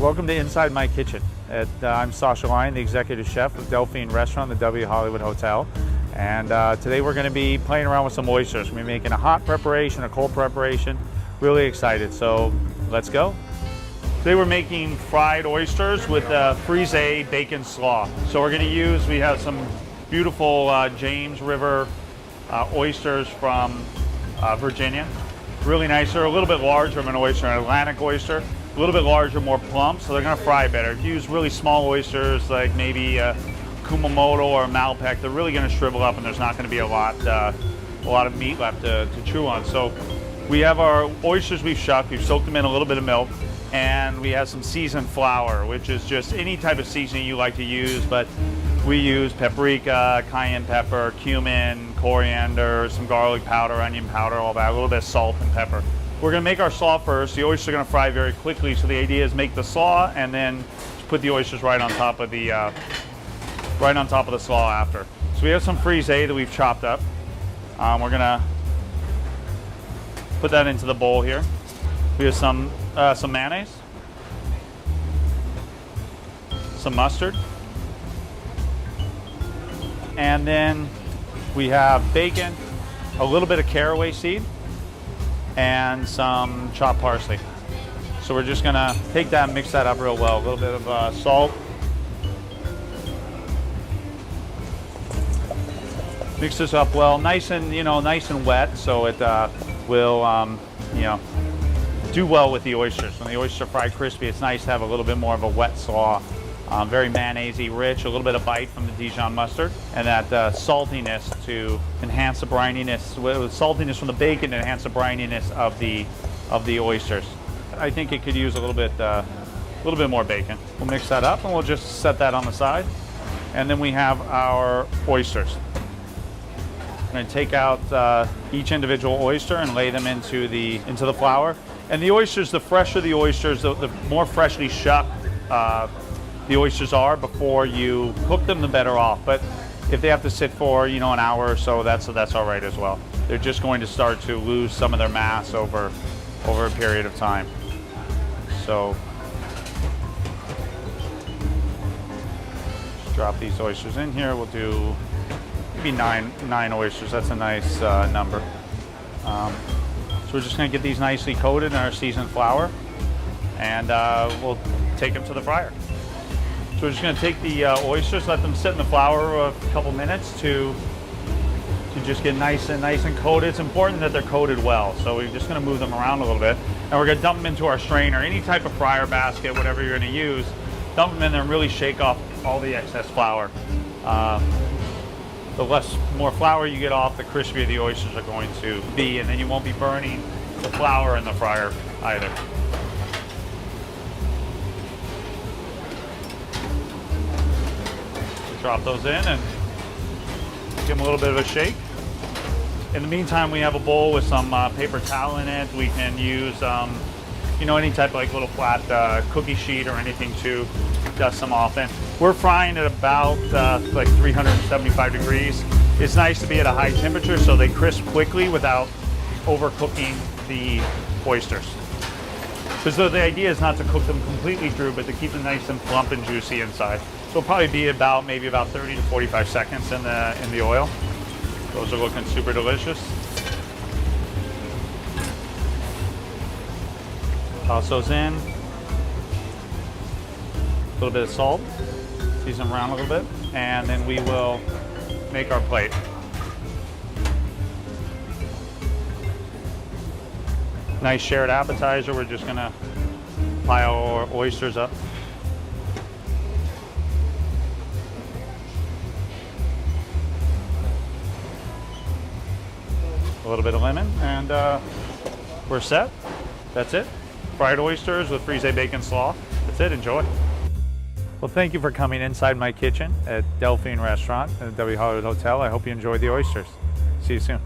Welcome to Inside My Kitchen. I'm Sasha Lyon, the executive chef of Delphine restaurant, the W Hollywood Hotel. And today we're going to be playing around with some oysters. We're making a hot preparation, a cold preparation. Really excited, so let's go. Today we're making fried oysters with frise bacon slaw. So we're going to use, we have some beautiful James River oysters from Virginia. Really nice. They're a little bit larger of an oyster, an Atlantic oyster. A little bit larger, more plump, so they're going to fry better. If you use really small oysters, like maybe Kumamoto or Malpec, they're really going to shrivel up, and there's not going to be a lot of meat left to chew on. So we have our oysters we've shucked. We've soaked them in a little bit of milk, and we have some seasoned flour, which is just any type of seasoning you like to use, but we use paprika, cayenne pepper, cumin, coriander, some garlic powder, onion powder, all that, a little bit of salt and pepper. We're going to make our slaw first. The oysters are going to fry very quickly, so the idea is make the slaw and then put the oysters right on top of the slaw after. So we have some frise that we've chopped up. We're going to put that into the bowl here. We have some mayonnaise, some mustard, and then we have bacon, a little bit of caraway seed, and some chopped parsley. So we're just gonna take that and mix that up real well. A little bit of salt. Mix this up well, nice and wet, so it will do well with the oysters. When the oysters are fried crispy, it's nice to have a little bit more of a wet slaw. Very mayonnaise-y, rich, a little bit of bite from the Dijon mustard, and that saltiness to enhance the brininess, with saltiness from the bacon to enhance the brininess of the oysters. I think it could use a little bit more bacon. We'll mix that up, and we'll just set that on the side. And then we have our oysters. I'm going to take out each individual oyster and lay them into the flour. And the oysters, the fresher the oysters, the more freshly shucked the oysters are before you cook them, the better off. But if they have to sit for an hour or so, that's all right as well. They're just going to start to lose some of their mass over a period of time. So just drop these oysters in here. We'll do maybe nine oysters. That's a nice number. So we're just going to get these nicely coated in our seasoned flour, and we'll take them to the fryer. So we're just going to take the oysters, let them sit in the flour a couple minutes to just get nice and coated. It's important that they're coated well, so we're just going to move them around a little bit, and we're going to dump them into our strainer, any type of fryer basket, whatever you're going to use. Dump them in there and really shake off all the excess flour. The more flour you get off, the crispier the oysters are going to be, and then you won't be burning the flour in the fryer either. Drop those in and give them a little bit of a shake. In the meantime, we have a bowl with some paper towel in it. We can use any type of little flat cookie sheet or anything to dust them off in. We're frying at about 375 degrees. It's nice to be at a high temperature so they crisp quickly without overcooking the oysters. Because the idea is not to cook them completely through, but to keep them nice and plump and juicy inside. So it'll probably be maybe about 30 to 45 seconds in the oil. Those are looking super delicious. Toss those in. A little bit of salt. Season them around a little bit, and then we will make our plate. Nice shared appetizer. We're just gonna pile our oysters up. A little bit of lemon, and we're set. That's it. Fried oysters with frise bacon slaw. That's it. Enjoy. Well, thank you for coming inside my kitchen at Delphine restaurant at the W Hollywood Hotel. I hope you enjoyed the oysters. See you soon.